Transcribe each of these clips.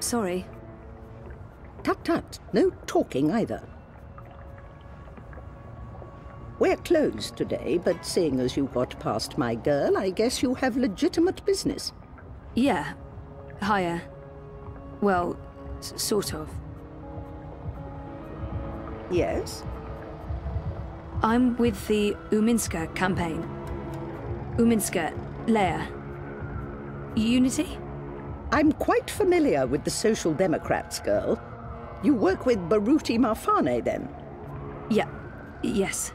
sorry. Tut-tut, no talking either. We're closed today, but seeing as you got past my girl, I guess you have legitimate business. Yeah. Hiya. Well, sort of. Yes? I'm with the Uminska campaign. Uminska, Leia. Unity? I'm quite familiar with the Social Democrats, girl. You work with Baruti Marfane, then? Yeah. Yes.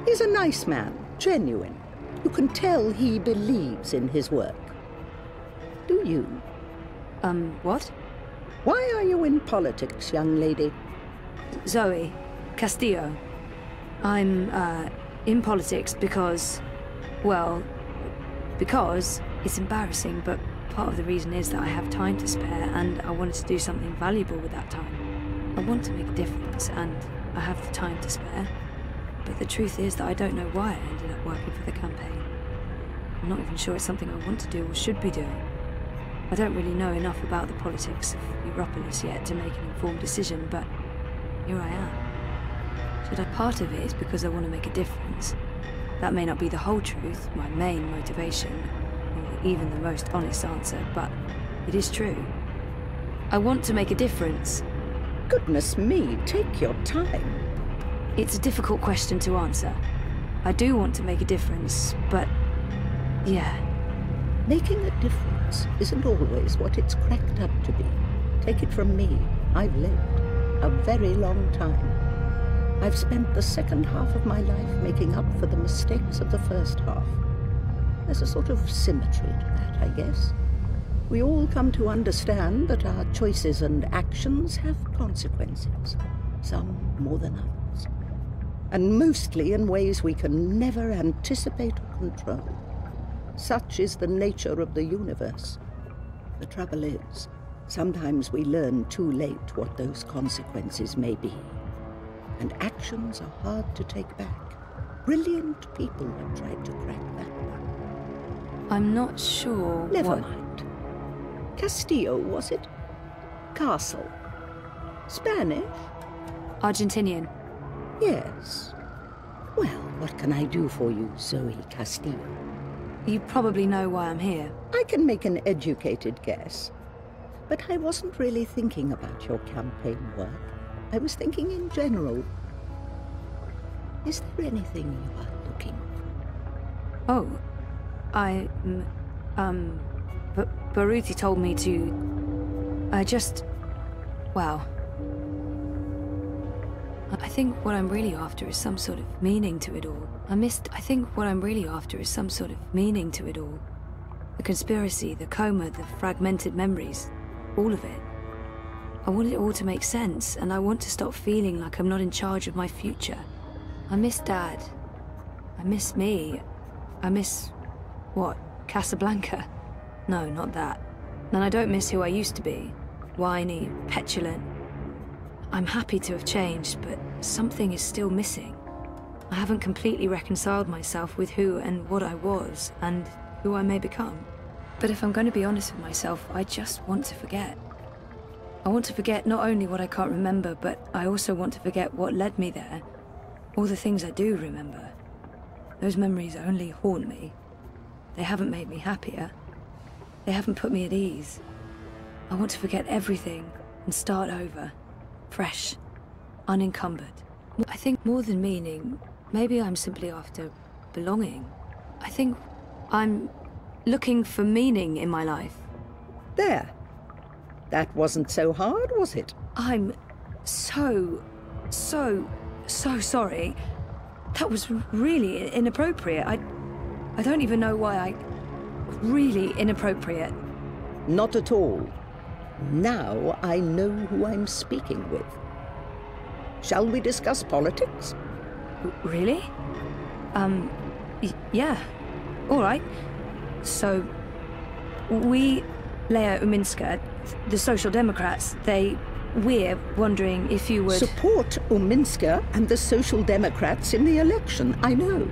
He's a nice man, genuine. You can tell he believes in his work. Do you? What? Why are you in politics, young lady? Zoe Castillo. I'm, in politics because, well, because it's embarrassing, but part of the reason is that I have time to spare and I wanted to do something valuable with that time. I want to make a difference and I have the time to spare. But the truth is that I don't know why I ended up working for the campaign. I'm not even sure it's something I want to do or should be doing. I don't really know enough about the politics of Europolis yet to make an informed decision, but here I am. Should I part of it is because I want to make a difference. That may not be the whole truth, my main motivation, or even the most honest answer, but it is true. I want to make a difference. Goodness me, take your time. It's a difficult question to answer. I do want to make a difference, but yeah. Making a difference isn't always what it's cracked up to be. Take it from me, I've lived a very long time. I've spent the second half of my life making up for the mistakes of the first half. There's a sort of symmetry to that, I guess. We all come to understand that our choices and actions have consequences, some more than others, and mostly in ways we can never anticipate or control. Such is the nature of the universe. The trouble is, sometimes we learn too late what those consequences may be. And actions are hard to take back. Brilliant people have tried to crack that one. I'm not sure. Never mind. Castillo, was it? Castle. Spanish? Argentinian. Yes. Well, what can I do for you, Zoe Castillo? You probably know why I'm here. I can make an educated guess. But I wasn't really thinking about your campaign work. I was thinking in general. Is there anything you are looking for? Oh, Baruti told me to... well... I think what I'm really after is some sort of meaning to it all. I think what I'm really after is some sort of meaning to it all. The conspiracy, the coma, the fragmented memories. All of it. I want it all to make sense, and I want to stop feeling like I'm not in charge of my future. I miss Dad. I miss me. I miss... what? Casablanca? No, not that. And I don't miss who I used to be. Whiny, petulant. I'm happy to have changed, but something is still missing. I haven't completely reconciled myself with who and what I was, and who I may become. But if I'm going to be honest with myself, I just want to forget. I want to forget not only what I can't remember, but I also want to forget what led me there. All the things I do remember. Those memories only haunt me. They haven't made me happier. They haven't put me at ease. I want to forget everything and start over. Fresh. Unencumbered. I think more than meaning, maybe I'm simply after belonging. I think I'm looking for meaning in my life. There. That wasn't so hard, was it? I'm so sorry. That was really inappropriate. I don't even know why really inappropriate. Not at all. Now I know who I'm speaking with. Shall we discuss politics? Really? Yeah. All right. So, we, Leia Uminska, the Social Democrats, we're wondering if you would... Support Uminska and the Social Democrats in the election, I know.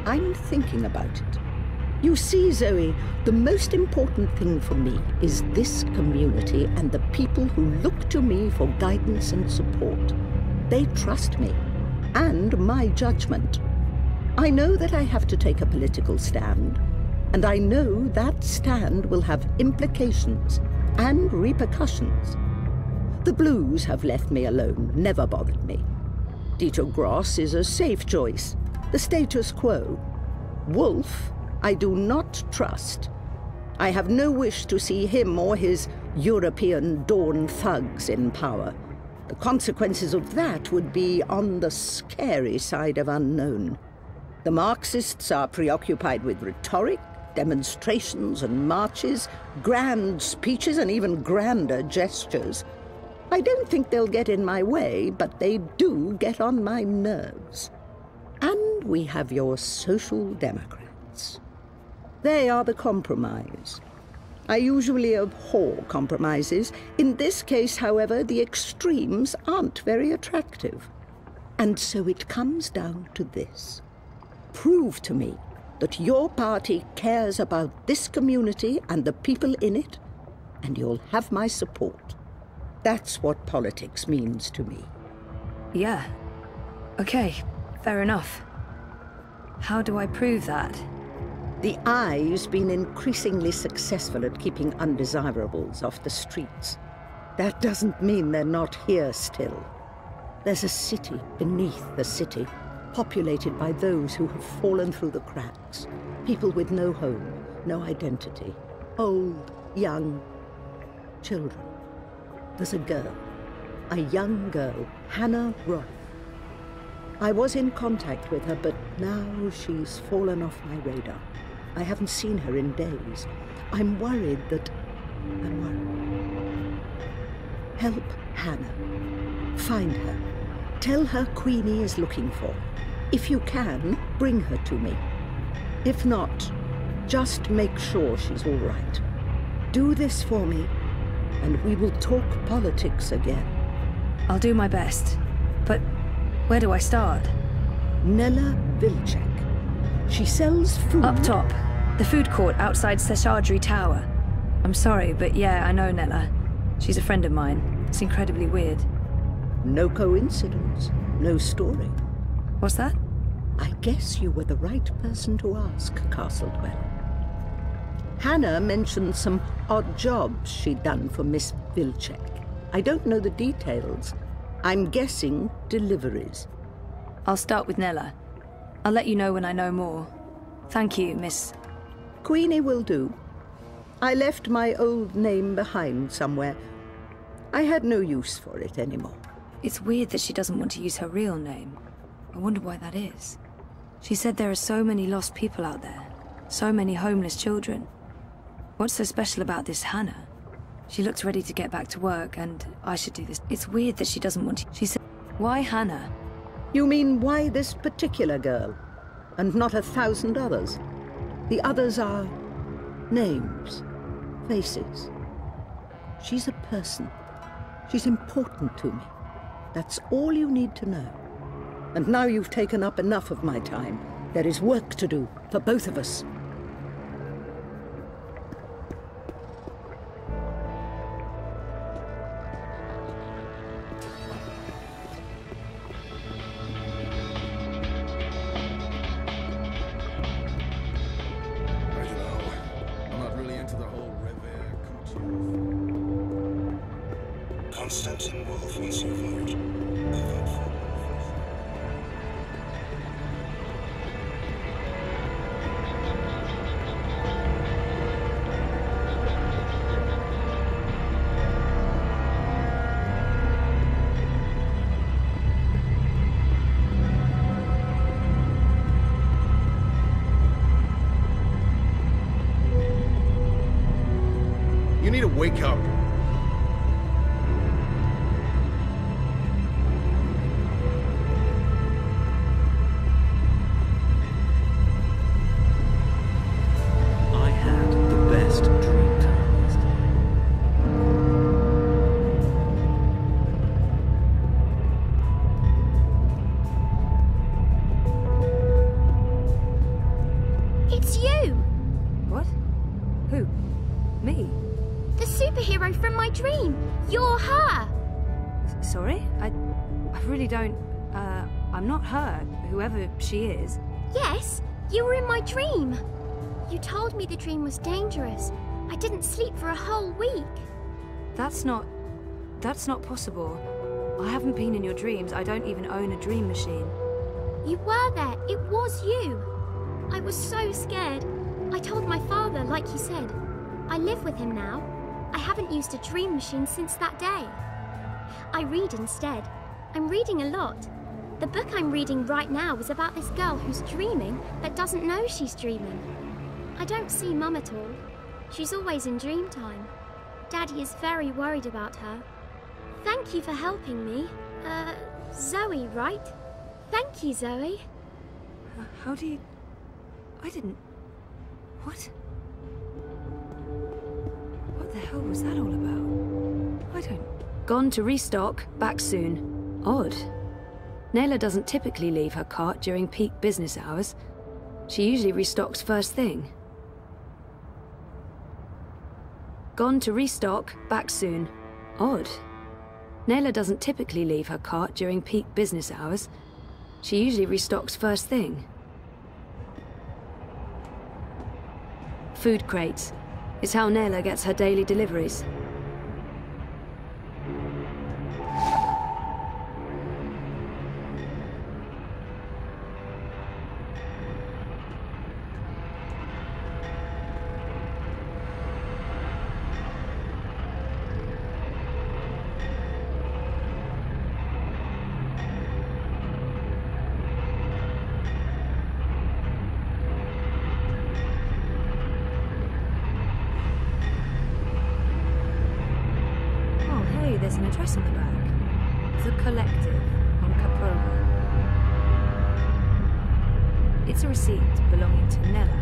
I'm thinking about it. You see, Zoe, the most important thing for me is this community and the people who look to me for guidance and support. They trust me, and my judgment. I know that I have to take a political stand, and I know that stand will have implications and repercussions. The Blues have left me alone, never bothered me. Dito Gross is a safe choice, the status quo. Wolf, I do not trust. I have no wish to see him or his European Dawn thugs in power. The consequences of that would be on the scary side of unknown. The Marxists are preoccupied with rhetoric, demonstrations and marches, grand speeches and even grander gestures. I don't think they'll get in my way, but they do get on my nerves. And we have your Social Democrats. They are the compromise. I usually abhor compromises. In this case, however, the extremes aren't very attractive. And so it comes down to this. Prove to me that your party cares about this community and the people in it, and you'll have my support. That's what politics means to me. Yeah. Okay, fair enough. How do I prove that? The Eye's been increasingly successful at keeping undesirables off the streets. That doesn't mean they're not here still. There's a city beneath the city, populated by those who have fallen through the cracks. People with no home, no identity. Old, young, children. There's a girl, a young girl, Hannah Roth. I was in contact with her, but now she's fallen off my radar. I haven't seen her in days. I'm worried. Help Hannah. Find her. Tell her Queenie is looking for her. If you can, bring her to me. If not, just make sure she's all right. Do this for me, and we will talk politics again. I'll do my best. But where do I start? Nella Vilcek. She sells food... Up top. The food court outside Seshadri Tower. I'm sorry, but yeah, I know Nella. She's a friend of mine. It's incredibly weird. No coincidence. No story. What's that? I guess you were the right person to ask, Castle Dweller. Hannah mentioned some odd jobs she'd done for Miss Vilcek. I don't know the details. I'm guessing deliveries. I'll start with Nella. I'll let you know when I know more. Thank you, Miss... Queenie will do. I left my old name behind somewhere. I had no use for it anymore. It's weird that she doesn't want to use her real name. I wonder why that is. She said there are so many lost people out there. So many homeless children. What's so special about this Hannah? She looks ready to get back to work, and I should do this. It's weird that she doesn't want to... She said, why Hannah? You mean why this particular girl, and not 1,000 others? The others are names, faces. She's a person. She's important to me. That's all you need to know. And now you've taken up enough of my time. There is work to do for both of us. Constantine Wolf is removed. You need to wake up. I had the best dream time yesterday. It's you! You're her! Sorry? I really don't... I'm not her, whoever she is. Yes, you were in my dream. You told me the dream was dangerous. I didn't sleep for a whole week. That's not possible. I haven't been in your dreams. I don't even own a dream machine. You were there. It was you. I was so scared. I told my father, like you said. I live with him now. I haven't used a dream machine since that day. I read instead. I'm reading a lot. The book I'm reading right now is about this girl who's dreaming but doesn't know she's dreaming. I don't see Mum at all. She's always in dream time. Daddy is very worried about her. Thank you for helping me. Zoe, right? Thank you, Zoe. How do you... I didn't... What? What the hell was that all about? I don't... Gone to restock, back soon. Odd. Nella doesn't typically leave her cart during peak business hours. She usually restocks first thing. Gone to restock, back soon. Odd. Nella doesn't typically leave her cart during peak business hours. She usually restocks first thing. Food crates. It's how Nella gets her daily deliveries. There's an address on the back. The Collective on Caprova. It's a receipt belonging to Nella.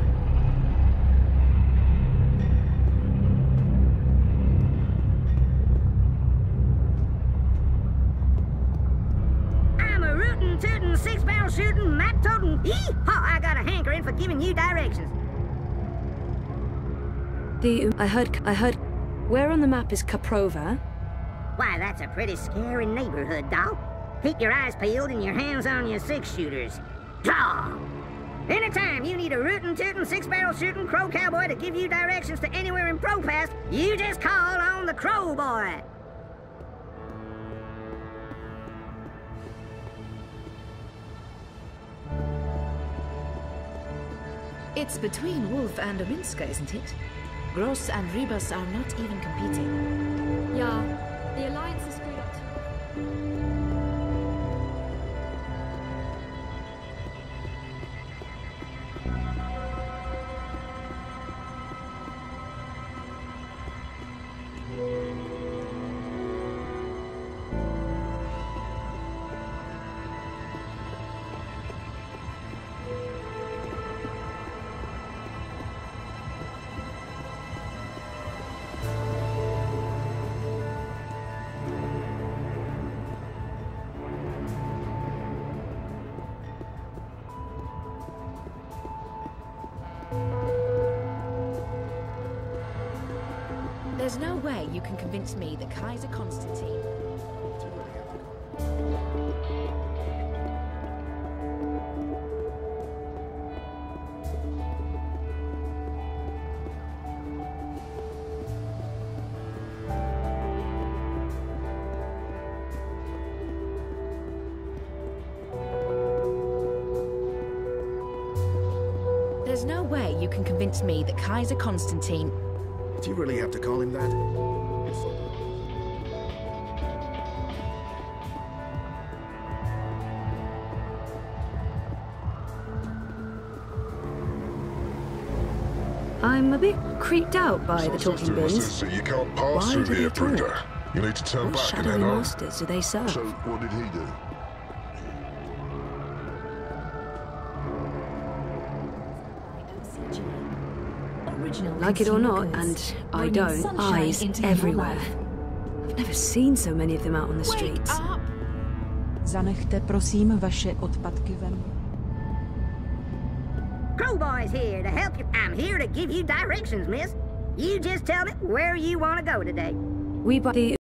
I'm a rootin', tootin', six-barrel shootin', map-totin', yee-haw! I got a hankering for giving you directions. I heard... Where on the map is Caprova? Why, that's a pretty scary neighborhood, doll. Keep your eyes peeled and your hands on your six-shooters. Draw! Anytime you need a rootin', tootin', six-barrel shootin' crow cowboy to give you directions to anywhere in Pro-Pass, you just call on the Crow Boy. It's between Wolf and Ominska, isn't it? Gross and Rebus are not even competing. Yeah. The Alliance is screwed up too. There's no way you can convince me that Kaiser Constantine... There's no way you can convince me that Kaiser Constantine... Do you really have to call him that? I'm a bit creeped out by the talking bins. So you can't pass Why through do here, they talk? Bruder. You need to turn What back and shadowy head on. masters do they serve? So what did he do? Like it or not, and I don't, eyes everywhere. I've never seen so many of them out on the streets. Zanechte prosím vaše odpadky ven. Crowboy's here to help you. I'm here to give you directions, miss. You just tell me where you want to go today. We buy the